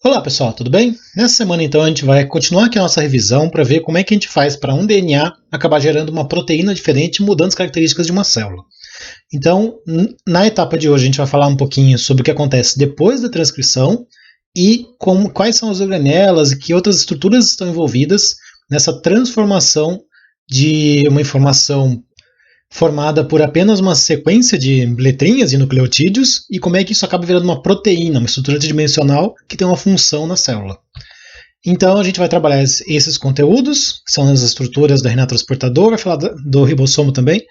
Olá pessoal, tudo bem? Nessa semana então a gente vai continuar aqui a nossa revisão para ver como é que a gente faz para um DNA acabar gerando uma proteína diferente, mudando as características de uma célula. Então, na etapa de hoje a gente vai falar um pouquinho sobre o que acontece depois da transcrição e quais são as organelas e que outras estruturas estão envolvidas nessa transformação de uma informação formada por apenas uma sequência de letrinhas e nucleotídeos e como é que isso acaba virando uma proteína, uma estrutura tridimensional que tem uma função na célula. Então a gente vai trabalhar esses conteúdos, que são as estruturas do RNA transportador, vai falar do ribossomo também,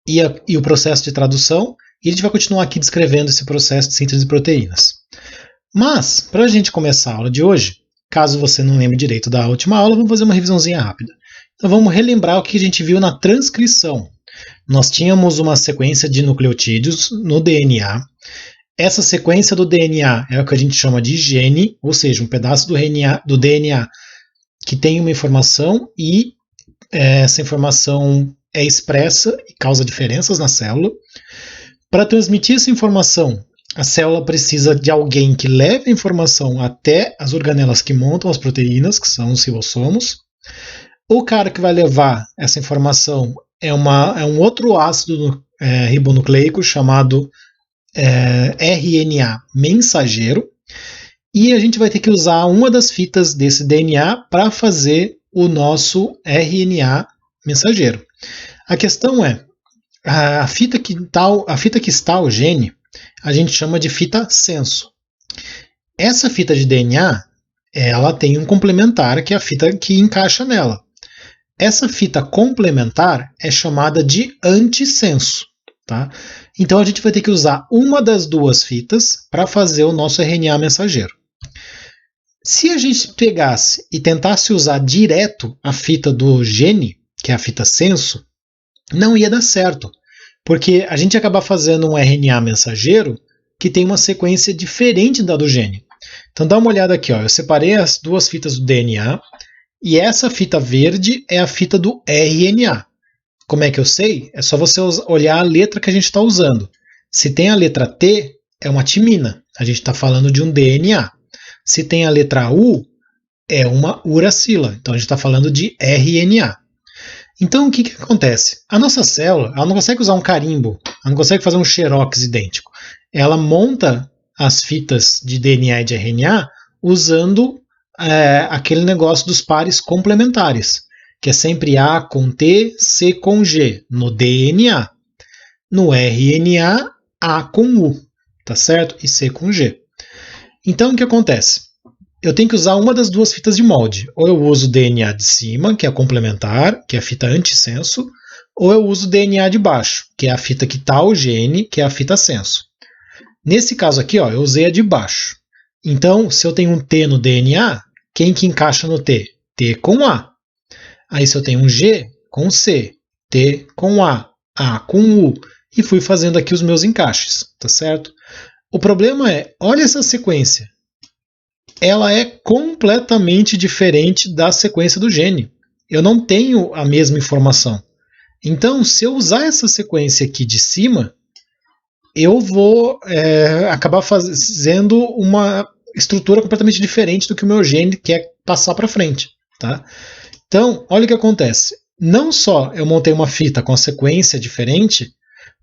e o processo de tradução, e a gente vai continuar aqui descrevendo esse processo de síntese de proteínas. Mas, para a gente começar a aula de hoje, caso você não lembre direito da última aula, vamos fazer uma revisãozinha rápida. Então vamos relembrar o que a gente viu na transcrição. Nós tínhamos uma sequência de nucleotídeos no DNA. Essa sequência do DNA é o que a gente chama de gene, ou seja, um pedaço do DNA que tem uma informação e essa informação é expressa e causa diferenças na célula. Para transmitir essa informação, a célula precisa de alguém que leve a informação até as organelas que montam as proteínas, que são os ribossomos. O cara que vai levar essa informação é um outro ácido ribonucleico chamado RNA mensageiro, e a gente vai ter que usar uma das fitas desse DNA para fazer o nosso RNA mensageiro. A questão é, a fita que está o gene, a gente chama de fita senso. Essa fita de DNA, ela tem um complementar, que é a fita que encaixa nela. Essa fita complementar é chamada de antissenso. Tá? Então a gente vai ter que usar uma das duas fitas para fazer o nosso RNA mensageiro. Se a gente pegasse e tentasse usar direto a fita do gene, que é a fita senso, não ia dar certo, porque a gente ia acabar fazendo um RNA mensageiro que tem uma sequência diferente da do gene. Então dá uma olhada aqui, ó. Eu separei as duas fitas do DNA, e essa fita verde é a fita do RNA. Como é que eu sei? É só você olhar a letra que a gente está usando. Se tem a letra T, é uma timina. A gente está falando de um DNA. Se tem a letra U, é uma uracila. Então a gente está falando de RNA. Então o que acontece? A nossa célula, ela não consegue usar um carimbo, ela não consegue fazer um xerox idêntico. Ela monta as fitas de DNA e de RNA usando aquele negócio dos pares complementares, que é sempre A com T, C com G, no DNA. No RNA, A com U, tá certo? E C com G. Então, o que acontece? Eu tenho que usar uma das duas fitas de molde. Ou eu uso o DNA de cima, que é a complementar, que é a fita antissenso, ou eu uso o DNA de baixo, que é a fita que está o gene, que é a fita senso. Nesse caso aqui, ó, eu usei a de baixo. Então, se eu tenho um T no DNA, quem que encaixa no T? T com A. Aí se eu tenho um G com C, T com A com U, e fui fazendo aqui os meus encaixes, tá certo? O problema é, olha essa sequência. Ela é completamente diferente da sequência do gene. Eu não tenho a mesma informação. Então, se eu usar essa sequência aqui de cima, eu vou acabar fazendo uma estrutura completamente diferente do que o meu gene quer passar para frente. Tá? Então, olha o que acontece. Não só eu montei uma fita com a sequência diferente,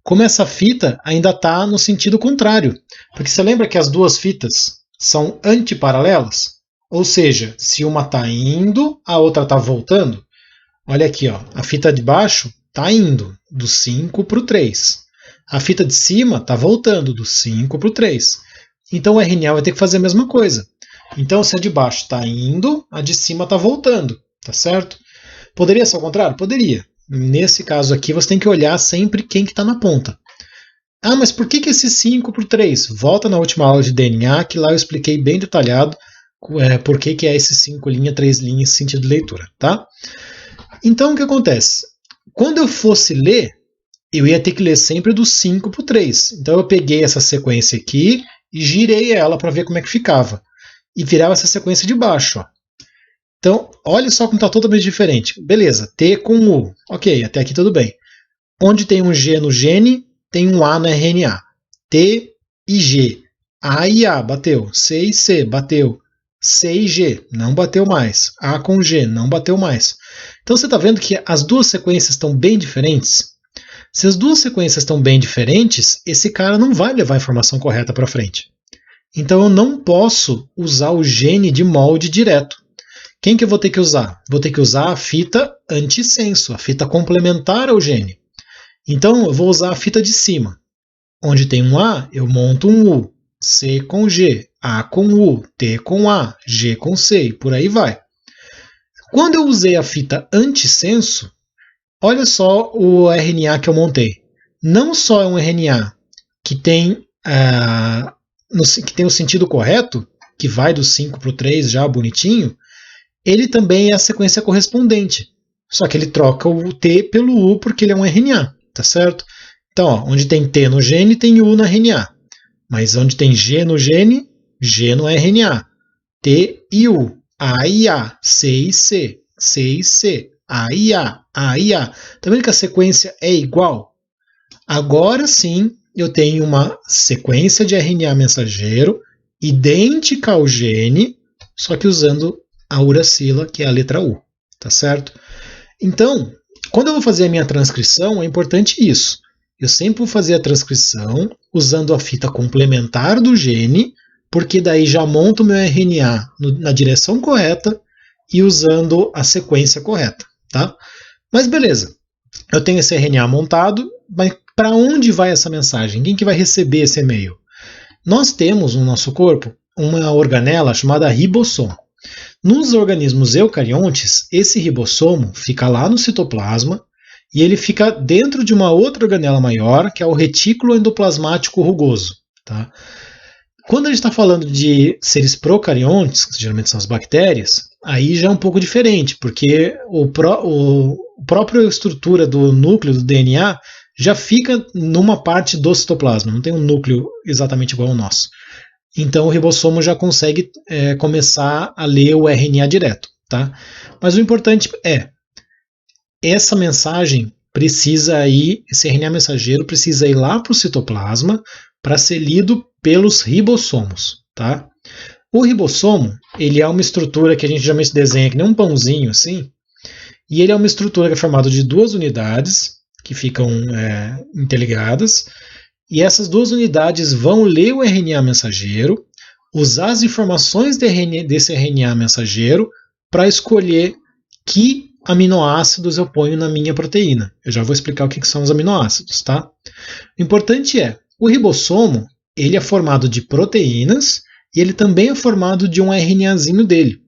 como essa fita ainda está no sentido contrário. Porque você lembra que as duas fitas são antiparalelas? Ou seja, se uma está indo, a outra está voltando. Olha aqui, ó, a fita de baixo está indo do 5 para o 3. A fita de cima está voltando do 5 para o 3. Então o RNA vai ter que fazer a mesma coisa. Então se a de baixo está indo, a de cima está voltando. Tá certo? Poderia ser ao contrário? Poderia. Nesse caso aqui você tem que olhar sempre quem que está na ponta. Ah, mas por que esse 5 para o 3? Volta na última aula de DNA, que lá eu expliquei bem detalhado por que é esse 5 linha, 3 linhas, sentido de leitura. Tá? Então o que acontece? Quando eu fosse ler, eu ia ter que ler sempre do 5 para o 3. Então eu peguei essa sequência aqui e girei ela para ver como é que ficava. E virava essa sequência de baixo. Ó. Então, olha só como está totalmente diferente. Beleza, T com U. Ok, até aqui tudo bem. Onde tem um G no gene, tem um A no RNA. T e G. A e A, bateu. C e C, bateu. C e G, não bateu mais. A com G, não bateu mais. Então você está vendo que as duas sequências estão bem diferentes? Se as duas sequências estão bem diferentes, esse cara não vai levar a informação correta para frente. Então eu não posso usar o gene de molde direto. Quem que eu vou ter que usar? Vou ter que usar a fita antissenso, a fita complementar ao gene. Então eu vou usar a fita de cima. Onde tem um A, eu monto um U. C com G, A com U, T com A, G com C e por aí vai. Quando eu usei a fita antissenso, olha só o RNA que eu montei. Não só é um RNA que tem, que tem o sentido correto, que vai do 5 para o 3 já bonitinho, ele também é a sequência correspondente. Só que ele troca o T pelo U porque ele é um RNA, tá certo? Então, ó, onde tem T no gene, tem U no RNA. Mas onde tem G no gene, G no RNA. T e U, A e A, C e C, C e C, A e A, A e A. Tá vendo que a sequência é igual? Agora sim, eu tenho uma sequência de RNA mensageiro idêntica ao gene, só que usando a uracila, que é a letra U, tá certo? Então, quando eu vou fazer a minha transcrição, é importante isso. Eu sempre vou fazer a transcrição usando a fita complementar do gene, porque daí já monto o meu RNA na direção correta e usando a sequência correta, tá? Mas beleza, eu tenho esse RNA montado, mas para onde vai essa mensagem? Quem que vai receber esse e-mail? Nós temos no nosso corpo uma organela chamada ribossomo. Nos organismos eucariontes, esse ribossomo fica lá no citoplasma e ele fica dentro de uma outra organela maior, que é o retículo endoplasmático rugoso. Tá? Quando a gente está falando de seres procariontes, que geralmente são as bactérias, aí já é um pouco diferente, porque a própria estrutura do núcleo do DNA já fica numa parte do citoplasma, não tem um núcleo exatamente igual ao nosso. Então o ribossomo já consegue começar a ler o RNA direto. Tá? Mas o importante é, essa mensagem precisa ir, esse RNA mensageiro precisa ir lá para o citoplasma para ser lido pelos ribossomos. Tá? O ribossomo, ele é uma estrutura que a gente geralmente desenha que nem um pãozinho assim, e ele é uma estrutura que é formada de duas unidades que ficam interligadas, e essas duas unidades vão ler o RNA mensageiro, usar as informações desse RNA mensageiro para escolher que aminoácidos eu ponho na minha proteína. Eu já vou explicar o que são os aminoácidos, tá? O importante é, o ribossomo, ele é formado de proteínas e ele também é formado de um RNAzinho dele.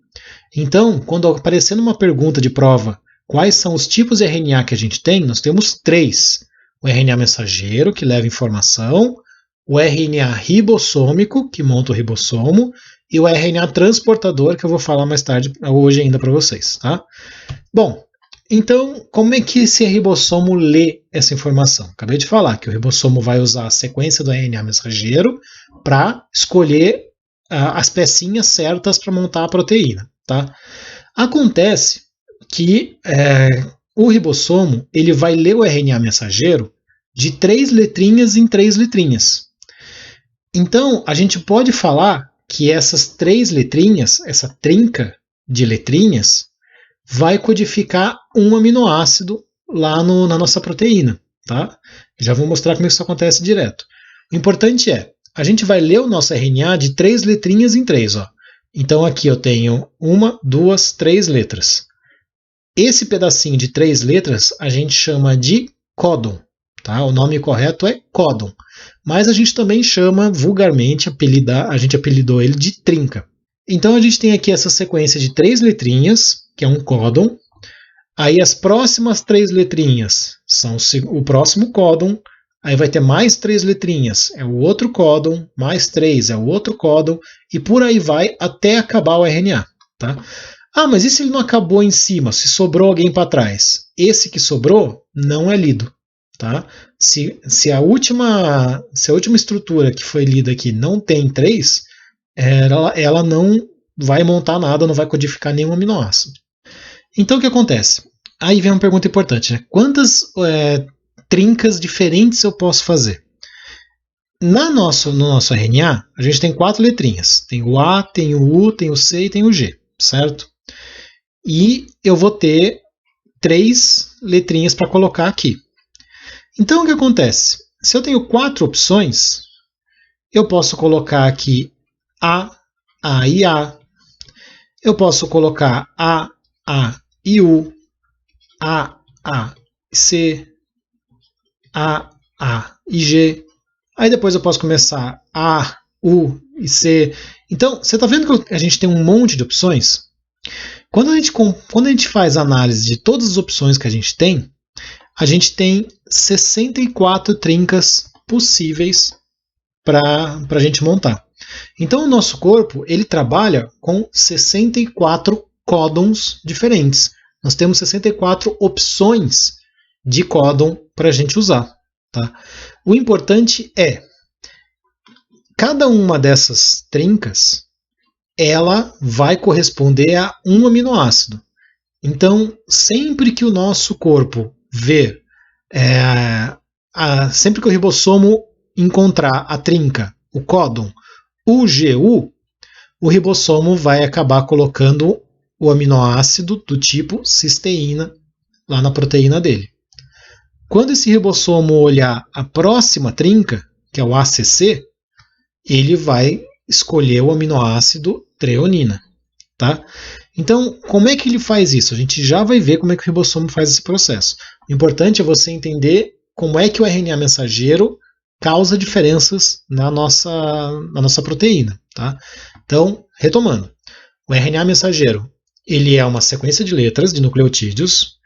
Então, quando aparecer numa pergunta de prova quais são os tipos de RNA que a gente tem, nós temos 3. O RNA mensageiro, que leva informação, o RNA ribossômico, que monta o ribossomo, e o RNA transportador, que eu vou falar mais tarde, hoje ainda para vocês. Tá? Bom, então, como é que esse ribossomo lê essa informação? Acabei de falar que o ribossomo vai usar a sequência do RNA mensageiro para escolher as pecinhas certas para montar a proteína. Tá? Acontece que o ribossomo ele vai ler o RNA mensageiro de 3 letrinhas em 3 letrinhas. Então, a gente pode falar que essas 3 letrinhas, essa trinca de letrinhas, vai codificar um aminoácido lá na nossa proteína. Tá? Já vou mostrar como isso acontece direto. O importante é, a gente vai ler o nosso RNA de 3 letrinhas em 3. Ó. Então, aqui eu tenho 1, 2, 3 letras. Esse pedacinho de 3 letras a gente chama de códon. Tá? O nome correto é códon. Mas a gente também chama vulgarmente, a gente apelidou ele de trinca. Então a gente tem aqui essa sequência de 3 letrinhas, que é um códon. Aí as próximas 3 letrinhas são o próximo códon. Aí vai ter mais 3 letrinhas, é o outro códon, mais 3 é o outro códon, e por aí vai até acabar o RNA. Tá? Ah, mas e se ele não acabou em cima, se sobrou alguém para trás? Esse que sobrou não é lido. Tá? Se a última estrutura que foi lida aqui não tem 3, ela não vai montar nada, não vai codificar nenhum aminoácido. Então o que acontece? Aí vem uma pergunta importante, né? Quantas trincas diferentes eu posso fazer? No nosso RNA, a gente tem 4 letrinhas. Tem o A, tem o U, tem o C e tem o G, certo? E eu vou ter 3 letrinhas para colocar aqui. Então, o que acontece? Se eu tenho 4 opções, eu posso colocar aqui A e A. Eu posso colocar A e U, A e C, A e G. Aí depois eu posso começar A, U e C. Então, você está vendo que a gente tem um monte de opções? Quando a gente faz análise de todas as opções que a gente tem 64 trincas possíveis para a gente montar. Então, o nosso corpo ele trabalha com 64 códons diferentes. Nós temos 64 opções de códon para a gente usar. Tá? O importante é cada uma dessas trincas ela vai corresponder a um aminoácido. Então, sempre que o nosso corpo vê, sempre que o ribossomo encontrar a trinca, o códon UGU, o ribossomo vai acabar colocando o aminoácido do tipo cisteína lá na proteína dele. Quando esse ribossomo olhar a próxima trinca, que é o ACC, ele vai escolher o aminoácido treonina, tá? Então, como é que ele faz isso? A gente já vai ver como é que o ribossomo faz esse processo. O importante é você entender como é que o RNA mensageiro causa diferenças na nossa proteína, tá? Então, retomando, o RNA mensageiro ele é uma sequência de letras, de nucleotídeos.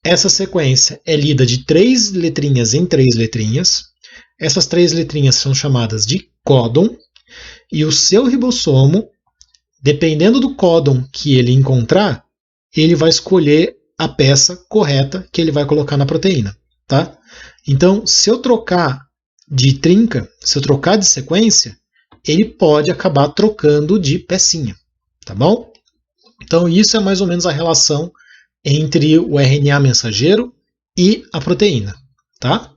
Essa sequência é lida de 3 letrinhas em 3 letrinhas. Essas 3 letrinhas são chamadas de códon. E o seu ribossomo, dependendo do códon que ele encontrar, ele vai escolher a peça correta que ele vai colocar na proteína. Tá? Então, se eu trocar de trinca, se eu trocar de sequência, ele pode acabar trocando de pecinha. Tá bom? Então, isso é mais ou menos a relação entre o RNA mensageiro e a proteína. Tá?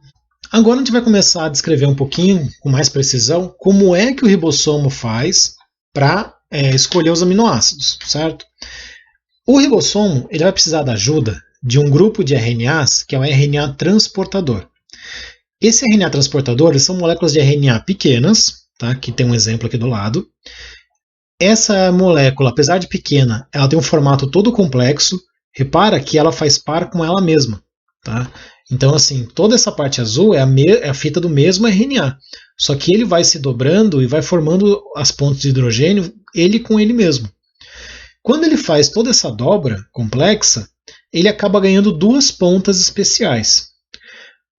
Agora a gente vai começar a descrever um pouquinho, com mais precisão, como é que o ribossomo faz para escolher os aminoácidos, certo? O ribossomo ele vai precisar da ajuda de um grupo de RNAs, que é o RNA transportador. Esse RNA transportador são moléculas de RNA pequenas, tá? Que tem um exemplo aqui do lado. Essa molécula, apesar de pequena, ela tem um formato todo complexo. Repara que ela faz par com ela mesma. Tá? Então, assim, toda essa parte azul é a fita do mesmo RNA. Só que ele vai se dobrando e vai formando as pontes de hidrogênio, ele com ele mesmo. Quando ele faz toda essa dobra complexa, ele acaba ganhando 2 pontas especiais.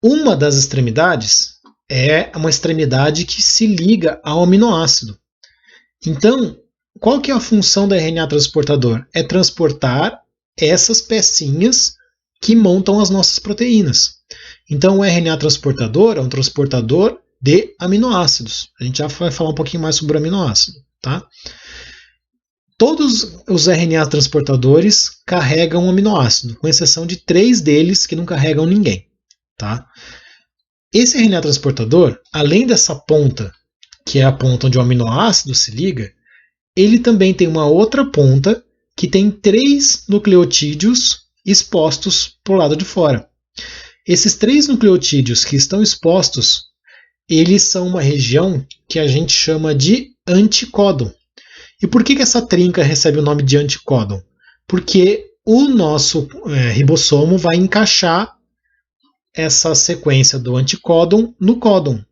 Uma das extremidades é uma extremidade que se liga ao aminoácido. Então, qual que é a função do RNA transportador? É transportar essas pecinhas que montam as nossas proteínas. Então, o RNA transportador é um transportador de aminoácidos. A gente já vai falar um pouquinho mais sobre o aminoácido. Tá? Todos os RNA transportadores carregam um aminoácido, com exceção de 3 deles que não carregam ninguém. Tá? Esse RNA transportador, além dessa ponta, que é a ponta onde o aminoácido se liga, ele também tem uma outra ponta que tem 3 nucleotídeos expostos para o lado de fora. Esses 3 nucleotídeos que estão expostos, eles são uma região que a gente chama de anticódon. E por que essa trinca recebe o nome de anticódon? Porque o nosso ribossomo vai encaixar essa sequência do anticódon no códon.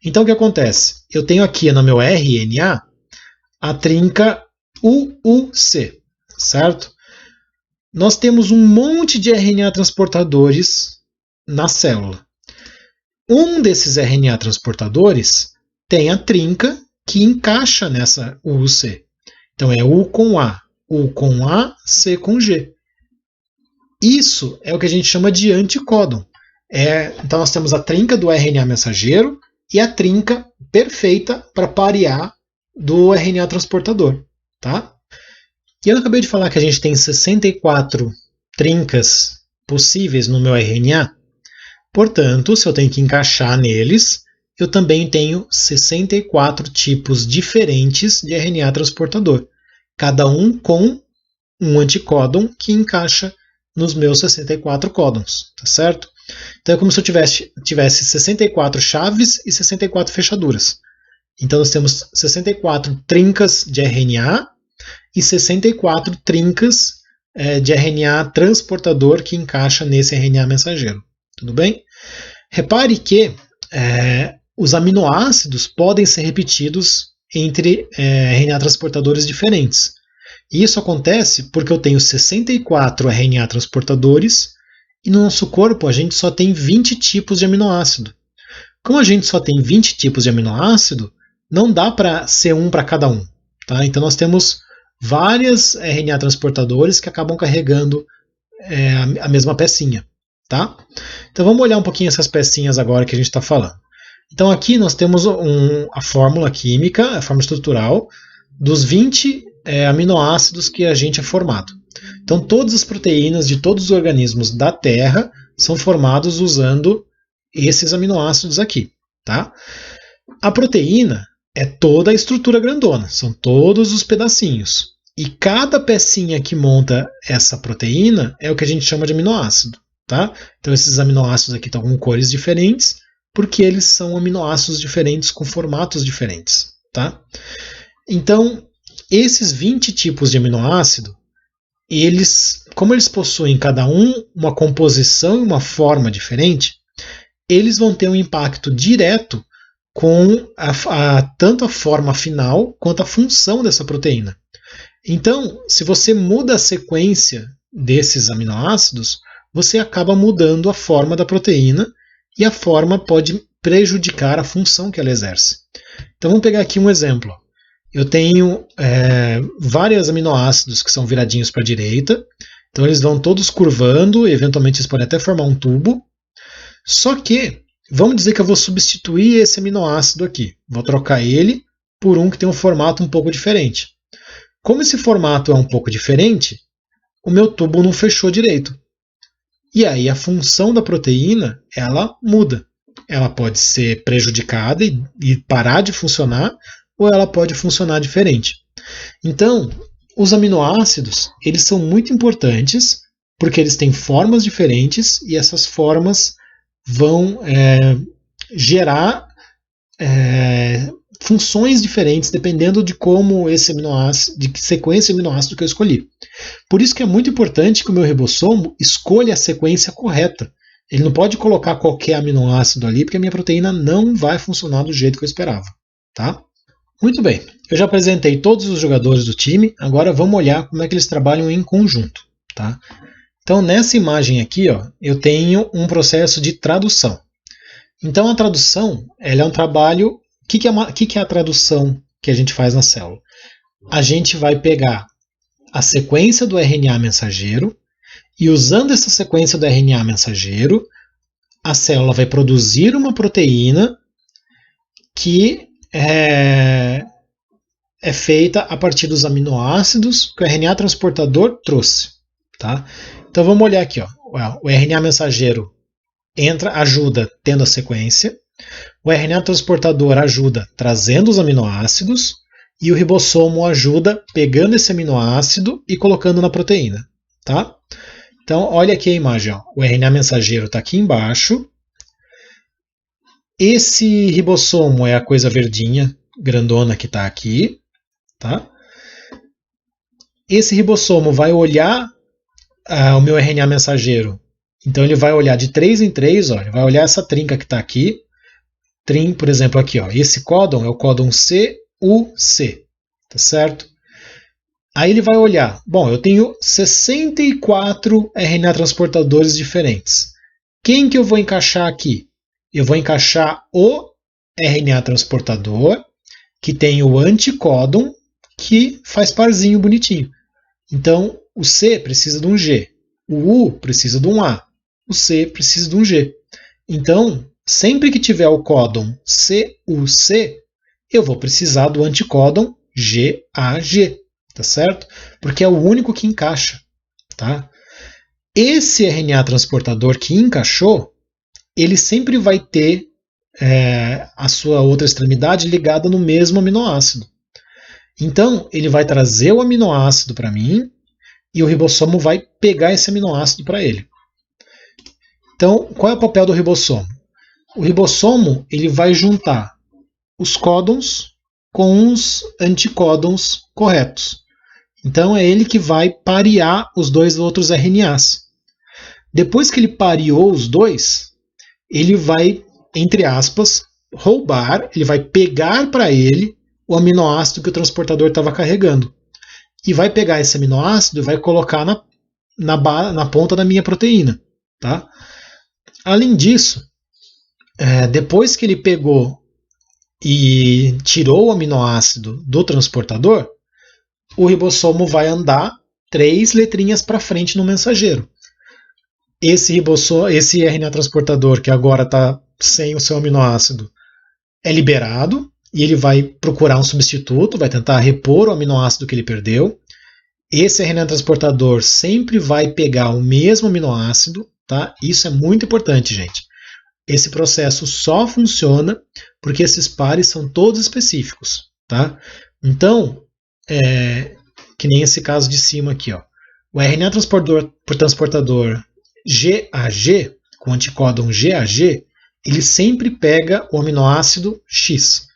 Então o que acontece? Eu tenho aqui no meu RNA a trinca UUC, certo? Nós temos um monte de RNA transportadores na célula. Um desses RNA transportadores tem a trinca que encaixa nessa UUC. Então é U com A, C com G. Isso é o que a gente chama de anticódon. Então nós temos a trinca do RNA mensageiro e a trinca perfeita para parear do RNA transportador. Tá? E eu acabei de falar que a gente tem 64 trincas possíveis no meu RNA. Portanto, se eu tenho que encaixar neles, eu também tenho 64 tipos diferentes de RNA transportador, cada um com um anticódon que encaixa nos meus 64 códons, tá certo? Então é como se eu tivesse 64 chaves e 64 fechaduras. Então nós temos 64 trincas de RNA e 64 trincas de RNA transportador que encaixa nesse RNA mensageiro. Tudo bem? Repare que os aminoácidos podem ser repetidos entre RNA transportadores diferentes. E isso acontece porque eu tenho 64 RNA transportadores e no nosso corpo a gente só tem 20 tipos de aminoácido. Como a gente só tem 20 tipos de aminoácido, não dá para ser um para cada um. Tá? Então nós temos várias RNA transportadores que acabam carregando a mesma pecinha. Tá? Então vamos olhar um pouquinho essas pecinhas agora que a gente está falando. Então aqui nós temos a fórmula química, a fórmula estrutural, dos 20 aminoácidos que a gente é formado. Então todas as proteínas de todos os organismos da Terra são formados usando esses aminoácidos aqui. Tá? A proteína é toda a estrutura grandona, são todos os pedacinhos. E cada pecinha que monta essa proteína é o que a gente chama de aminoácido. Tá? Então esses aminoácidos aqui estão com cores diferentes, porque eles são aminoácidos diferentes com formatos diferentes. Tá? Então, esses 20 tipos de aminoácido, como eles possuem cada um uma composição e uma forma diferente, eles vão ter um impacto direto com tanto a forma final quanto a função dessa proteína. Então, se você muda a sequência desses aminoácidos, você acaba mudando a forma da proteína e a forma pode prejudicar a função que ela exerce. Então vamos pegar aqui um exemplo. Eu tenho vários aminoácidos que são viradinhos para a direita, então eles vão todos curvando, e eventualmente eles podem até formar um tubo. Só que, vamos dizer que eu vou substituir esse aminoácido aqui. Vou trocar ele por um que tem um formato um pouco diferente. Como esse formato é um pouco diferente, o meu tubo não fechou direito. E aí a função da proteína, ela muda. Ela pode ser prejudicada e parar de funcionar, ou ela pode funcionar diferente. Então, os aminoácidos, eles são muito importantes, porque eles têm formas diferentes, e essas formas vão gerar funções diferentes, dependendo de como esse aminoácido, de que sequência de aminoácido que eu escolhi. Por isso que é muito importante que o meu ribossomo escolha a sequência correta. Ele não pode colocar qualquer aminoácido ali, porque a minha proteína não vai funcionar do jeito que eu esperava. Tá? Muito bem, eu já apresentei todos os jogadores do time, agora vamos olhar como é que eles trabalham em conjunto. Tá? Então nessa imagem aqui, ó, eu tenho um processo de tradução. Então a tradução ela é um trabalho. O que é a tradução que a gente faz na célula? A gente vai pegar a sequência do RNA mensageiro e, usando essa sequência do RNA mensageiro, a célula vai produzir uma proteína que é feita a partir dos aminoácidos que o RNA transportador trouxe. Tá? Então vamos olhar aqui. Ó. O RNA mensageiro ajuda tendo a sequência. O RNA transportador ajuda trazendo os aminoácidos e o ribossomo ajuda pegando esse aminoácido e colocando na proteína. Tá? Então, olha aqui a imagem. Ó. O RNA mensageiro está aqui embaixo. Esse ribossomo é a coisa verdinha, grandona que está aqui. Tá? Esse ribossomo vai olhar o meu RNA mensageiro. Então, ele vai olhar de 3 em 3. Ó, ele vai olhar essa trinca que está aqui. Por exemplo, aqui, ó, esse códon é o códon CUC, tá certo? Aí ele vai olhar, bom, eu tenho 64 RNA transportadores diferentes. Quem que eu vou encaixar aqui? Eu vou encaixar o RNA transportador, que tem o anticódon, que faz parzinho bonitinho. Então, o C precisa de um G, o U precisa de um A, o C precisa de um G. Então, sempre que tiver o códon CUC, eu vou precisar do anticódon GAG, tá certo? Porque é o único que encaixa, tá? Esse RNA transportador que encaixou, ele sempre vai ter a sua outra extremidade ligada no mesmo aminoácido. Então, ele vai trazer o aminoácido para mim e o ribossomo vai pegar esse aminoácido para ele. Então, qual é o papel do ribossomo? O ribossomo ele vai juntar os códons com os anticódons corretos. Então, é ele que vai parear os dois outros RNAs. Depois que ele pareou os dois, ele vai, entre aspas, roubar, ele vai pegar para ele o aminoácido que o transportador estava carregando. E vai pegar esse aminoácido e vai colocar na ponta da minha proteína. Tá? Além disso, depois que ele pegou e tirou o aminoácido do transportador, o ribossomo vai andar 3 letrinhas para frente no mensageiro. Esse RNA transportador, que agora está sem o seu aminoácido, é liberado e ele vai procurar um substituto, vai tentar repor o aminoácido que ele perdeu. Esse RNA transportador sempre vai pegar o mesmo aminoácido, tá? Isso é muito importante, gente. Esse processo só funciona porque esses pares são todos específicos, tá? Então, que nem esse caso de cima aqui, ó. O RNA transportador GAG, com anticódon GAG, ele sempre pega o aminoácido X.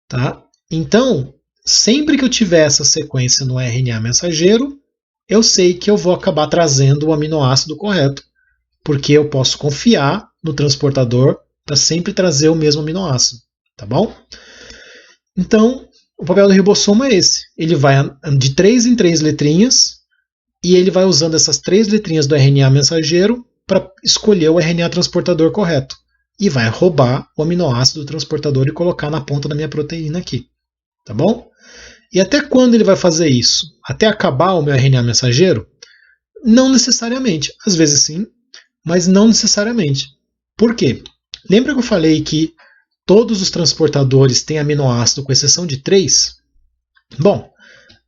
Tá? Então, sempre que eu tiver essa sequência no RNA mensageiro, eu sei que eu vou acabar trazendo o aminoácido correto, porque eu posso confiar no transportador para sempre trazer o mesmo aminoácido. Tá bom? Então, o papel do ribossomo é esse. Ele vai de 3 em 3 letrinhas e ele vai usando essas 3 letrinhas do RNA mensageiro para escolher o RNA transportador correto. E vai roubar o aminoácido do transportador e colocar na ponta da minha proteína aqui. Tá bom? E até quando ele vai fazer isso? Até acabar o meu RNA mensageiro? Não necessariamente. Às vezes sim, mas não necessariamente. Por quê? Lembra que eu falei que todos os transportadores têm aminoácido com exceção de 3? Bom,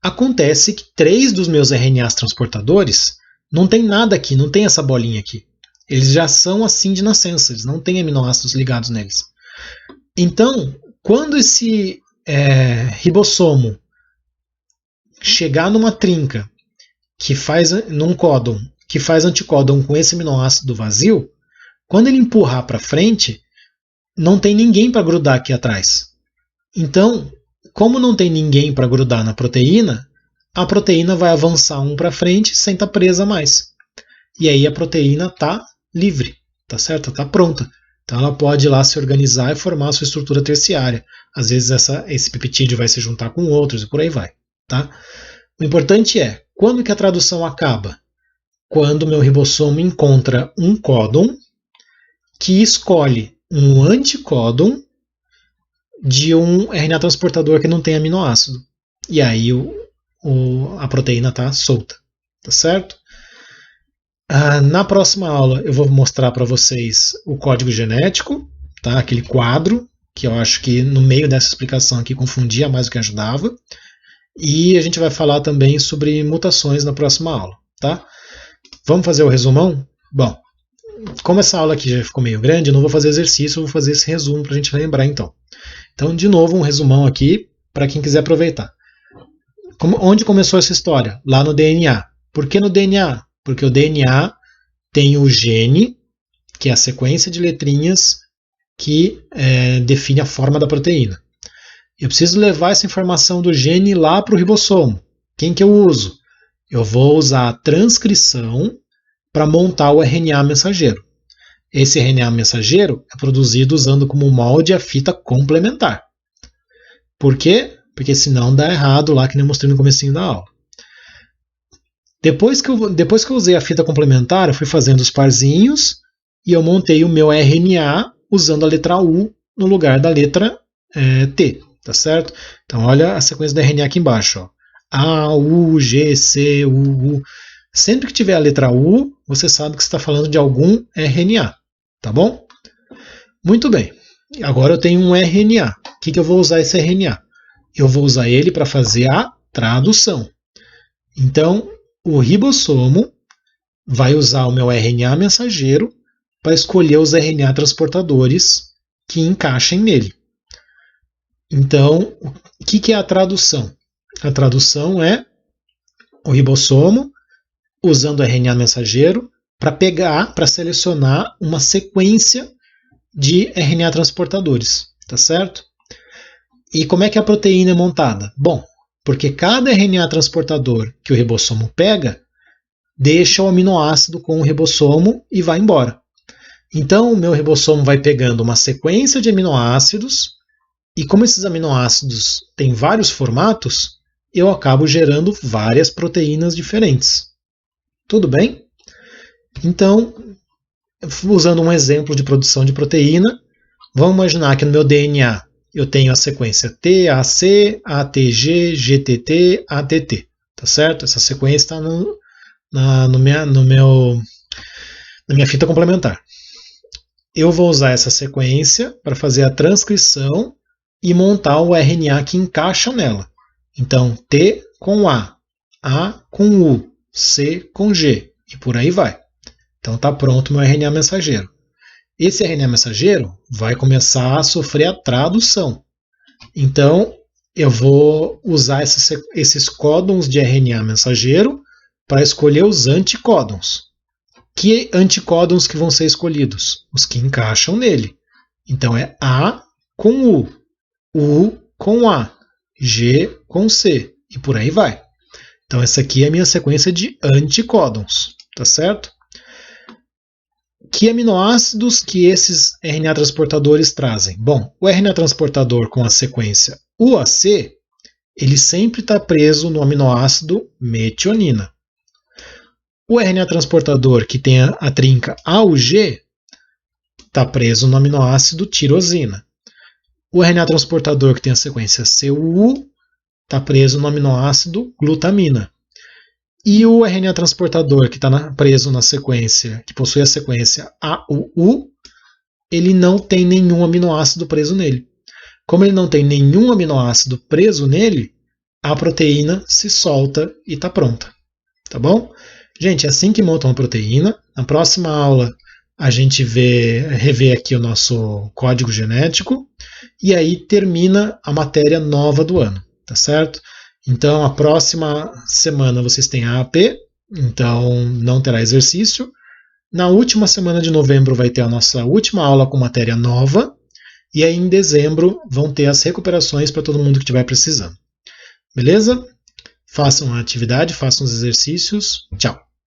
acontece que 3 dos meus RNAs transportadores não tem nada aqui, não tem essa bolinha aqui. Eles já são assim de nascença, eles não têm aminoácidos ligados neles. Então, quando esse ribossomo chegar numa trinca que faz num códon, que faz anticódon com esse aminoácido vazio, quando ele empurrar para frente, não tem ninguém para grudar aqui atrás. Então, como não tem ninguém para grudar na proteína, a proteína vai avançar um para frente sem estar presa mais. E aí a proteína está livre, tá certo? Está pronta. Então ela pode ir lá se organizar e formar a sua estrutura terciária. Às vezes esse peptídeo vai se juntar com outros e por aí vai. Tá? O importante é, quando que a tradução acaba? Quando o meu ribossomo encontra um códon que escolhe um anticódon de um RNA transportador que não tem aminoácido. E aí a proteína está solta. Tá certo? Na próxima aula eu vou mostrar para vocês o código genético, tá? Aquele quadro, que eu acho que no meio dessa explicação aqui confundia mais do que ajudava. E a gente vai falar também sobre mutações na próxima aula. Tá? Vamos fazer o resumão? Bom, como essa aula aqui já ficou meio grande, eu não vou fazer exercício, eu vou fazer esse resumo para a gente lembrar então. Então, de novo, um resumão aqui para quem quiser aproveitar. Onde começou essa história? Lá no DNA. Por que no DNA? Porque o DNA tem o gene, que é a sequência de letrinhas que define a forma da proteína. Eu preciso levar essa informação do gene lá para o ribossomo. Quem que eu uso? Eu vou usar a transcrição para montar o RNA mensageiro. Esse RNA mensageiro é produzido usando como molde a fita complementar. Por quê? Porque senão dá errado lá, que nem eu mostrei no comecinho da aula. Depois que eu usei a fita complementar, eu fui fazendo os parzinhos e eu montei o meu RNA usando a letra U no lugar da letra T, tá certo? Então olha a sequência do RNA aqui embaixo. Ó. A, U, G, C, U, U. Sempre que tiver a letra U, você sabe que você está falando de algum RNA, tá bom? Muito bem. Agora eu tenho um RNA. O que eu vou usar esse RNA? Eu vou usar ele para fazer a tradução. Então, o ribossomo vai usar o meu RNA mensageiro para escolher os RNA transportadores que encaixem nele. Então, o que é a tradução? A tradução é o ribossomo usando o RNA mensageiro para selecionar uma sequência de RNA transportadores, tá certo? E como é que a proteína é montada? Bom, porque cada RNA transportador que o ribossomo pega deixa o aminoácido com o ribossomo e vai embora. Então, o meu ribossomo vai pegando uma sequência de aminoácidos e como esses aminoácidos têm vários formatos, eu acabo gerando várias proteínas diferentes. Tudo bem? Então, usando um exemplo de produção de proteína, vamos imaginar que no meu DNA eu tenho a sequência TAC, ATG, GTT, ATT. Tá certo? Essa sequência está na minha fita complementar. Eu vou usar essa sequência para fazer a transcrição e montar o RNA que encaixa nela. Então, T com A com U, C com G, e por aí vai. Então está pronto o meu RNA mensageiro. Esse RNA mensageiro vai começar a sofrer a tradução. Então, eu vou usar esses códons de RNA mensageiro para escolher os anticódons. Que anticódons que vão ser escolhidos? Os que encaixam nele. Então é A com U com A, G com C, e por aí vai. Então essa aqui é a minha sequência de anticódons, tá certo? Que aminoácidos que esses RNA transportadores trazem? Bom, o RNA transportador com a sequência UAC, ele sempre está preso no aminoácido metionina. O RNA transportador que tem a trinca AUG está preso no aminoácido tirosina. O RNA transportador que tem a sequência CUU está preso no aminoácido glutamina. E o RNA transportador que está preso na sequência, que possui a sequência AUU, ele não tem nenhum aminoácido preso nele. Como ele não tem nenhum aminoácido preso nele, a proteína se solta e está pronta. Tá bom? Gente, é assim que monta uma proteína. Na próxima aula a gente revê aqui o nosso código genético e aí termina a matéria nova do ano, tá certo? Então, a próxima semana vocês têm a AP, então não terá exercício. Na última semana de novembro vai ter a nossa última aula com matéria nova e aí em dezembro vão ter as recuperações para todo mundo que estiver precisando. Beleza? Façam a atividade, façam os exercícios. Tchau!